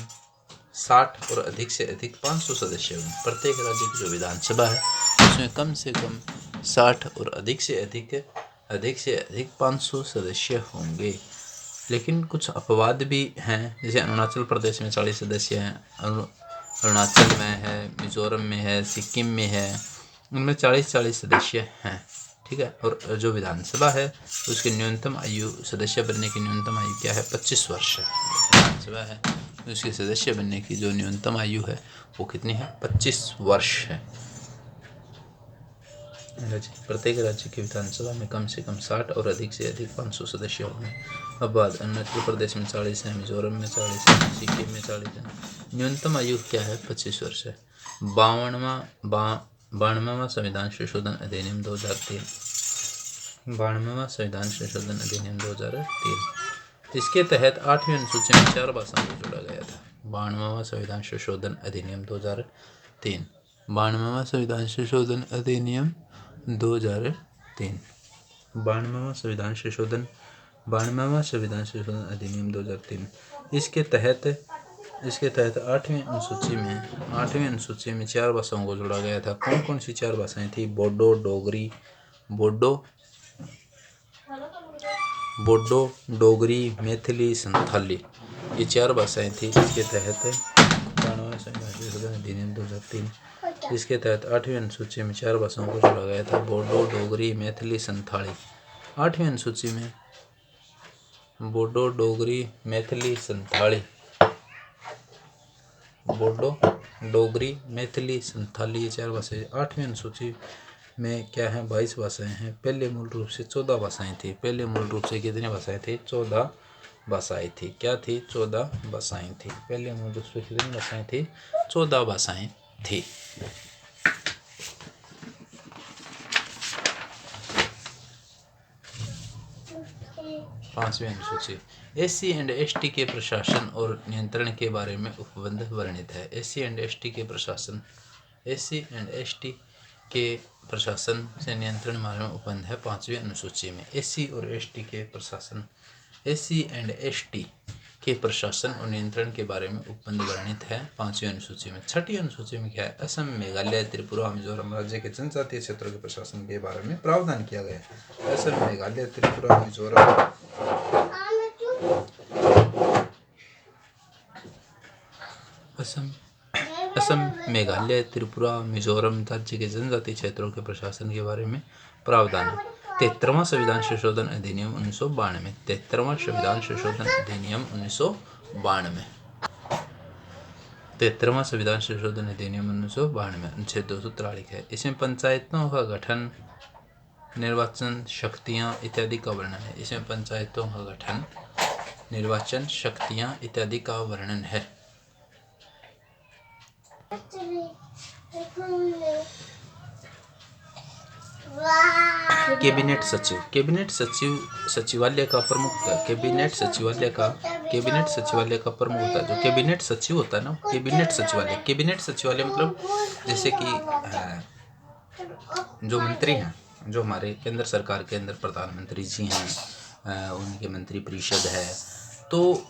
60 और अधिक से अधिक 500 सदस्य होंगे। प्रत्येक राज्य की जो विधानसभा है उसमें कम से कम 60 और अधिक से अधिक 500 सदस्य होंगे। लेकिन कुछ अपवाद भी हैं, जैसे अरुणाचल प्रदेश में 40 सदस्य हैं, अरुणाचल में है, मिजोरम में है, सिक्किम में है, उनमें 40 सदस्य हैं। ठीक है। और जो विधानसभा है उसकी न्यूनतम आयु, सदस्य बनने की न्यूनतम आयु क्या है? 25 वर्ष है। विधानसभा है उसके सदस्य बनने की जो न्यूनतम आयु है वो कितनी है? 25 वर्ष है। प्रत्येक राज्य की विधानसभा में कम से कम 60 और अधिक से अधिक 500 सदस्य होंगे। अब बात अरुणाचल प्रदेश में 40 है, मिजोरम में 40 है, सिक्किम में 40 है। न्यूनतम आयु क्या है? 25 वर्ष है। 92वां संविधान संशोधन अधिनियम 2003। 92वां संविधान संशोधन अधिनियम 2003, इसके तहत 8वीं अनुसूची में 4 भाषाओं को जोड़ा गया था। 92वां संविधान संशोधन अधिनियम 2003। 92वां संविधान संशोधन अधिनियम 2003। 92वां संविधान संशोधन अधिनियम 2003। इसके तहत 8वीं अनुसूची में 4 भाषाओं को जोड़ा गया था। कौन कौन सी 4 भाषाएं थी? बोडो, डोगरी, बोडो, डोगरी, मैथिली, संथाली, ये 4 भाषाएं थी। इसके तहत 2003 इसके तहत 8वीं अनुसूची में 4 भाषाओं को जोड़ा गया था। बोडो, डोगरी, मैथिली, संथाली। 8वीं अनुसूची में बोडो, डोगरी, मैथिली, संथाली। बोडो, डोगरी, मैथिली, संथाली, ये 4 भाषाएं। 8वीं अनुसूची में क्या है? 22 भाषाएं हैं। पहले मूल रूप से 14 भाषाएं थी। पहले मूल रूप से कितनी भाषाएं थी? 14 भाषाएं थी। क्या थी? 14 भाषाएं थी। पहले मूल रूप से कितनी भाषाएं थी? 14 भाषाएं थी। 5वीं अनुसूची SC एंड ST के प्रशासन और नियंत्रण के बारे में उपबंध वर्णित है। SC एंड ST के प्रशासन, SC एंड ST के प्रशासन से नियंत्रण बारे में उपबंध है 5वीं अनुसूची में। SC और ST के प्रशासन, SC एंड ST के प्रशासन और नियंत्रण के बारे में उपबंध वर्णित है 5वीं अनुसूची में। 6वीं अनुसूची में क्या है? असम, मेघालय, त्रिपुरा, मिजोरम राज्य के जनजातीय क्षेत्रों के प्रशासन के बारे में प्रावधान किया गया है। असम, मेघालय, त्रिपुरा, मिजोरम, असम, मेघालय, त्रिपुरा, मिजोरम राज्य के जनजातीय क्षेत्रों के प्रशासन के बारे में प्रावधान है। 73वां संविधान संशोधन अधिनियम 1992। 73वां संविधान संशोधन अधिनियम 1992। 73वां संविधान संशोधन अधिनियम 1992 अनुच्छेद 243 है। इसमें पंचायतों का गठन, निर्वाचन शक्तियां इत्यादि का वर्णन है। इसमें पंचायतों का गठन, निर्वाचन शक्तियां इत्यादि का वर्णन है। कैबिनेट सचिव, कैबिनेट सचिव सचिवालय का प्रमुख होता है। कैबिनेट सचिवालय का प्रमुख होता है। जो कैबिनेट सचिव होता है ना, कैबिनेट सचिवालय मतलब जैसे कि जो मंत्री हैं, जो हमारे केंद्र सरकार के अंदर प्रधानमंत्री जी हैं, उनके मंत्री परिषद है, तो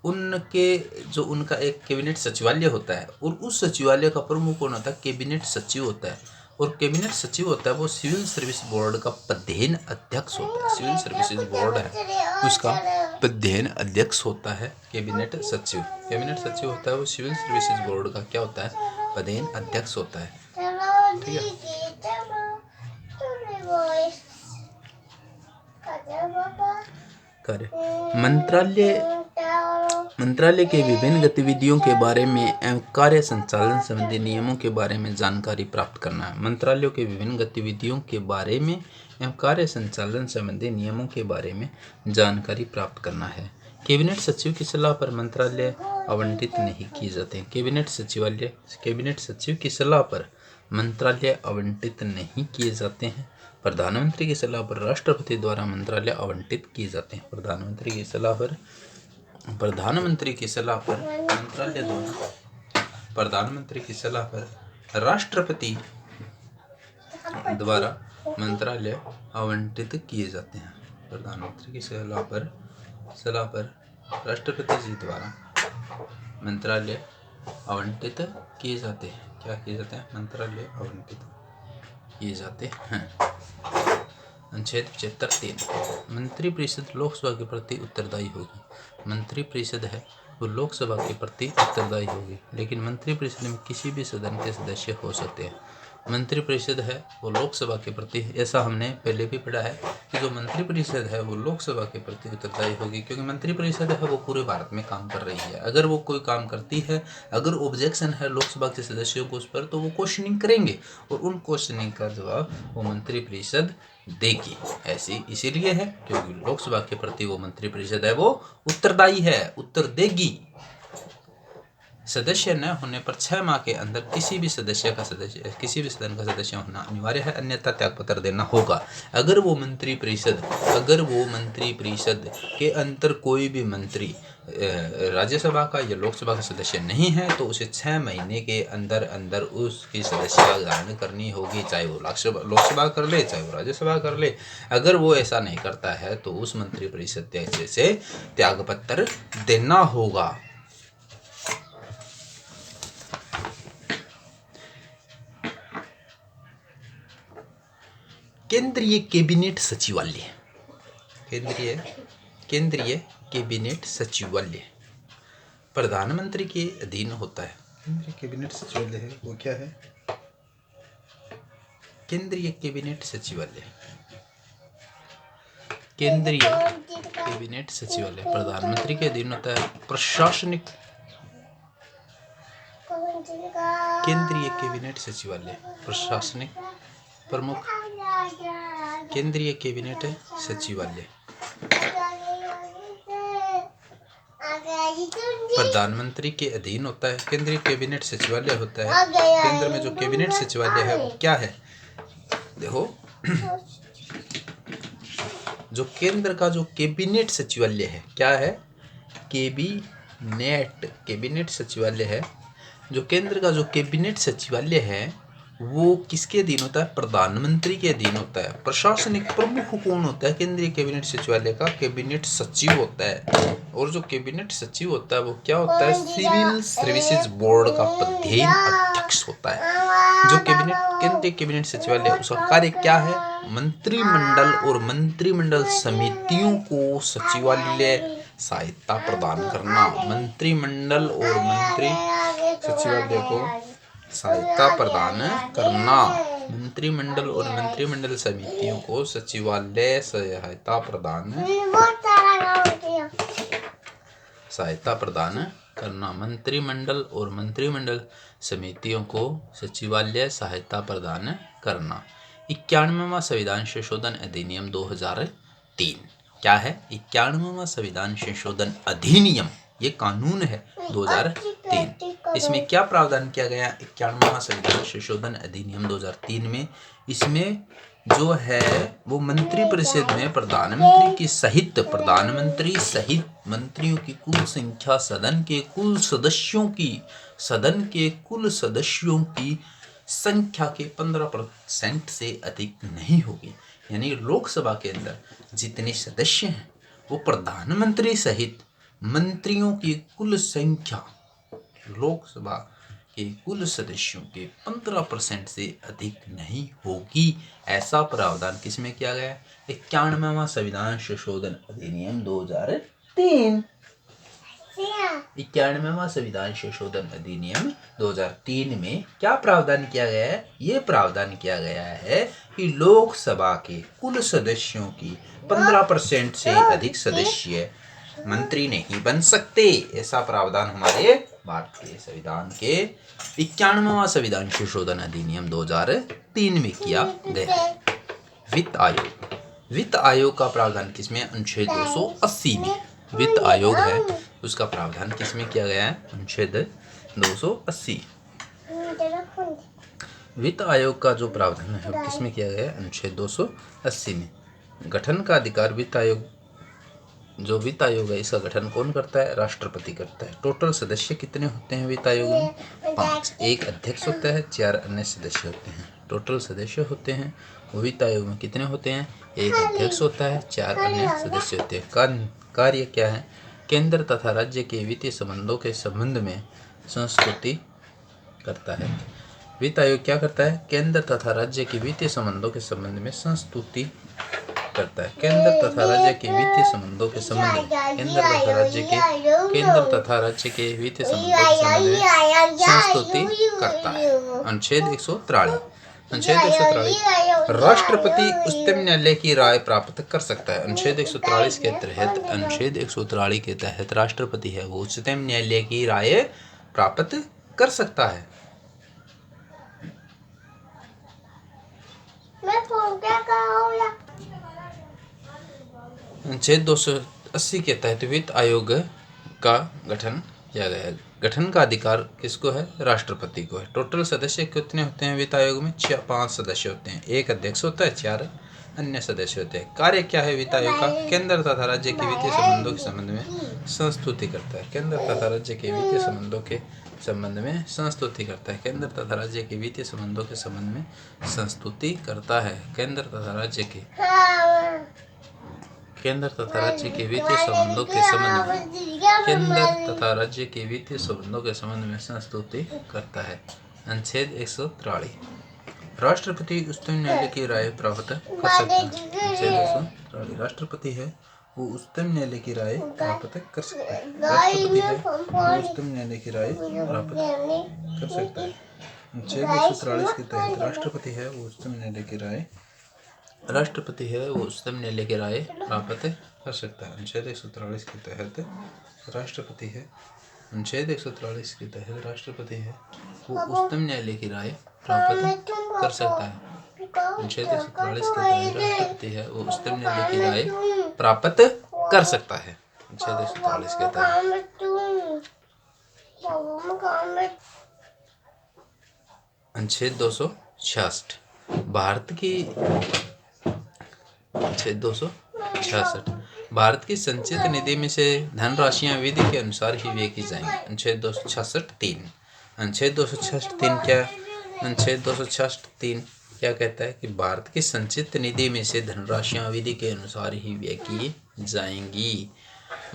उनके जो उनका एक कैबिनेट सचिवालय होता है और उस सचिवालय का प्रमुख कौन होता है? कैबिनेट सचिव होता है। और कैबिनेट सचिव होता है वो सिविल सर्विस बोर्ड का प्रधान अध्यक्ष होता है। सिविल सर्विसेज बोर्ड है उसका प्रधान अध्यक्ष होता है कैबिनेट सचिव। कैबिनेट सचिव होता है वो सिविल सर्विसेज बोर्ड का क्या होता है? प्रधान अध्यक्ष होता है। ठीक है। मंत्रालय के विभिन्न गतिविधियों के बारे में एवं कार्य संचालन संबंधी नियमों के बारे में जानकारी प्राप्त करना है। मंत्रालयों के विभिन्न गतिविधियों के बारे में एवं कार्य संचालन संबंधी नियमों के बारे में जानकारी प्राप्त करना है। कैबिनेट सचिव की सलाह पर मंत्रालय आवंटित नहीं किए जाते। कैबिनेट सचिव की सलाह पर मंत्रालय आवंटित नहीं किए जाते हैं। प्रधानमंत्री की सलाह पर राष्ट्रपति द्वारा मंत्रालय आवंटित किए जाते हैं। प्रधानमंत्री की सलाह पर मंत्रालय द्वारा, प्रधानमंत्री की सलाह पर राष्ट्रपति द्वारा मंत्रालय आवंटित किए जाते हैं। प्रधानमंत्री की सलाह पर राष्ट्रपति जी द्वारा मंत्रालय आवंटित किए जाते हैं। क्या किए जाते हैं? मंत्रालय आवंटित किए जाते हैं। अनुच्छेद 75(3) मंत्रिपरिषद लोकसभा के प्रति उत्तरदायी होगी। मंत्रिपरिषद है वो लोकसभा के प्रति उत्तरदायी होगी, लेकिन मंत्रिपरिषद में किसी भी सदन के सदस्य हो सकते हैं। मंत्रिपरिषद है वो लोकसभा के प्रति, ऐसा हमने पहले भी पढ़ा है कि जो मंत्रिपरिषद है वो लोकसभा के प्रति उत्तरदायी होगी, क्योंकि मंत्रिपरिषद है वो पूरे भारत में काम कर रही है। अगर वो कोई काम करती है, अगर ऑब्जेक्शन है लोकसभा के सदस्यों को उस पर, तो वो क्वेश्चनिंग करेंगे और उन क्वेश्चनिंग का जवाब वो मंत्रिपरिषद देगी। ऐसी इसीलिए है क्योंकि लोकसभा के प्रति वो मंत्रिपरिषद है वो उत्तरदायी है, उत्तर देगी। सदस्य न होने पर 6 माह के अंदर किसी भी सदन का सदस्य होना अनिवार्य है, अन्यथा त्यागपत्र देना होगा। अगर वो मंत्रिपरिषद के अंतर कोई भी मंत्री राज्यसभा का या लोकसभा का सदस्य नहीं है, तो उसे 6 महीने के अंदर अंदर उसकी सदस्यता ग्रहण करनी होगी, चाहे वो लोकसभा कर ले, चाहे वो राज्यसभा कर ले। अगर वो ऐसा नहीं करता है तो उस मंत्रिपरिषद से त्यागपत्र देना होगा। केंद्रीय कैबिनेट सचिवालय, केंद्रीय कैबिनेट सचिवालय प्रधानमंत्री के अधीन होता है। केंद्रीय कैबिनेट सचिवालय है वो क्या है? केंद्रीय कैबिनेट सचिवालय, केंद्रीय कैबिनेट सचिवालय प्रधानमंत्री के अधीन होता है। प्रशासनिक, केंद्रीय कैबिनेट सचिवालय प्रशासनिक प्रमुख, केंद्रीय कैबिनेट सचिवालय प्रधानमंत्री के अधीन होता है। केंद्रीय कैबिनेट सचिवालय होता है। केंद्र में जो कैबिनेट सचिवालय है वो क्या है? देखो, जो केंद्र का जो कैबिनेट सचिवालय है क्या है? कैबिनेट सचिवालय है। जो केंद्र का जो कैबिनेट सचिवालय है वो किसके अधीन होता है? प्रधानमंत्री के अधीन होता है। प्रशासनिक प्रमुख कौन होता है केंद्रीय कैबिनेट सचिवालय का? कैबिनेट सचिव होता है। और जो कैबिनेट सचिव होता है वो क्या होता है? सिविल सर्विसेज बोर्ड का प्रधान अध्यक्ष होता है। जो केंद्रीय कैबिनेट सचिवालय उसका कार्य क्या है? मंत्रिमंडल और मंत्रिमंडल समितियों को सचिवालय सहायता प्रदान करना। मंत्रिमंडल और मंत्री सचिवालय को सहायता प्रदान करना। मंत्रिमंडल और मंत्रिमंडल समितियों को सचिवालय सहायता प्रदान करना। मंत्रिमंडल और मंत्रिमंडल समितियों को सचिवालय सहायता प्रदान करना। 91वां संविधान संशोधन अधिनियम 2003 क्या है? 91वां संविधान संशोधन अधिनियम, ये कानून है 2003। इसमें क्या प्रावधान किया गया? 91वां संविधान संशोधन अधिनियम 2003 में, इसमें जो है वो मंत्रिपरिषद में प्रधानमंत्री सहित मंत्रियों की कुल संख्या सदन के कुल सदस्यों की संख्या के 15% से अधिक नहीं होगी। यानी लोकसभा के अंदर जितने सदस्य हैं वो प्रधानमंत्री सहित मंत्रियों की कुल संख्या लोकसभा के कुल सदस्यों के 15% से अधिक नहीं होगी। ऐसा प्रावधान किसमें किया गया? 91वां संविधान संशोधन अधिनियम 2003। 91वां संविधान संशोधन अधिनियम 2003 में क्या प्रावधान किया गया है? ये प्रावधान किया गया है कि लोकसभा के कुल सदस्यों की 15% से अधिक सदस्य मंत्री नहीं बन सकते। ऐसा प्रावधान हमारे भारतीय संविधान के 91वां संविधान संशोधन अधिनियम 2003 में किया गया है। वित्त आयोग का प्रावधान किसमें? अनुच्छेद 280 में। वित्त आयोग है उसका प्रावधान किसमें किया गया है? अनुच्छेद 280। वित्त आयोग का जो प्रावधान है वो किसमें किया गया है? अनुच्छेद 280 में। गठन का अधिकार वित्त आयोग, जो वित्त आयोग है इसका गठन कौन करता है? राष्ट्रपति करता है। टोटल सदस्य कितने होते हैं वित्त आयोग में? 5। एक अध्यक्ष होता है, 4 अन्य सदस्य होते हैं। टोटल सदस्य होते हैं वो वित्त आयोग में कितने होते हैं? एक अध्यक्ष होता है, 4 अन्य सदस्य होते हैं। कार्य क्या है? केंद्र तथा राज्य के वित्तीय संबंधों के संबंध में संस्तुति करता है। वित्त आयोग क्या करता है? केंद्र तथा राज्य के वित्तीय संबंधों के संबंध में संस्तुति करता है। केंद्र तथा राज्य के वित्तीय संबंधों के संबंध में केंद्र तथा राज्य के वित्तीय संबंधों के संबंध में संस्तुति करता है। अनुच्छेद 143। राष्ट्रपति उच्चतम न्यायालय की राय प्राप्त कर सकता है। अनुच्छेद 143 के तहत राष्ट्रपति है वो उच्चतम न्यायालय की राय प्राप्त कर सकता है। अनुच्छेद 280 के तहत वित्त आयोग का गठन किया गया है। गठन का अधिकार किसको है? राष्ट्रपति को है। टोटल सदस्य कितने होते हैं वित्त आयोग में? 5 सदस्य होते हैं। एक अध्यक्ष होता है, 4 अन्य सदस्य होते हैं। कार्य क्या है वित्त आयोग का? केंद्र तथा राज्य के वित्तीय संबंधों के संबंध में संस्तुति करता है। केंद्र तथा राज्य के वित्तीय संबंधों के संबंध में संस्तुति करता है। केंद्र तथा राज्य के वित्तीय संबंधों के संबंध में संस्तुति करता है। केंद्र तथा राज्य के वित्तीय संबंधों के संबंध में संस्तुति करता है। अनुच्छेद 143। राष्ट्रपति उच्चतम न्यायालय की राय प्राप्त कर सकता है। राष्ट्रपति है वो उच्चतम न्यायालय की राय प्राप्त कर सकता है। राष्ट्रपति है वो उच्चतम न्यायालय की राय प्राप्त कर सकता है। अनुच्छेद 143 के तहत राष्ट्रपति है वो उच्चतम न्यायालय की राय प्राप्त कर सकता है। अनुच्छेद 143 के तहत राष्ट्रपति है अनुच्छेद 143 के तहत राष्ट्रपति है वो उच्चतम न्यायालय की राय प्राप्त कर सकता है। अनुच्छेद 143 के तहत राष्ट्रपति है वो उच्चतम न्यायालय की राय प्राप्त कर सकता है। अनुच्छेद 143 के तहत अनुच्छेद 266 भारत की अनुच्छेद 266 भारत की संचित निधि में से धनराशियां विधि के अनुसार ही व्यय की जाएंगी। अनुच्छेद 266(3) अनुच्छेद 266(3) क्या अनुच्छेद 266(3) क्या कहता है कि भारत की संचित निधि में से धनराशियां विधि के अनुसार ही व्यय की जाएंगी।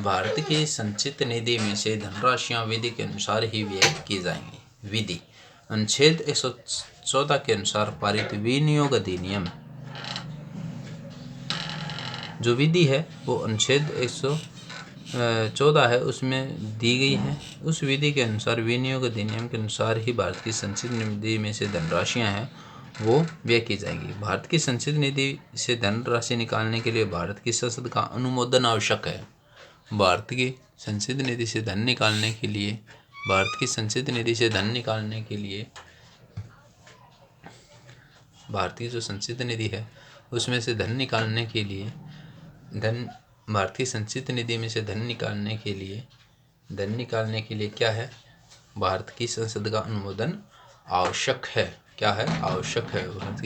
भारत की संचित निधि में से धनराशियां विधि के अनुसार ही व्यय की जाएंगी। विधि अनुच्छेद 114 के अनुसार पारित विनियोग अधिनियम जो विधि है वो अनुच्छेद 114 है उसमें दी गई है। उस विधि के अनुसार विनियोग अधिनियम के अनुसार ही भारत की संचित निधि में से धनराशियां हैं वो व्यय की जाएंगी। भारत की संचित निधि से धनराशि निकालने के लिए भारत की संसद का अनुमोदन आवश्यक है। भारत की संचित निधि से धन निकालने के लिए भारत की संचित निधि से धन निकालने के लिए भारत की जो संचित निधि है उसमें से धन निकालने के लिए भारत की संचित निधि में से धन निकालने के लिए क्या है भारत की संसद का अनुमोदन आवश्यक है। क्या है आवश्यक है भारत की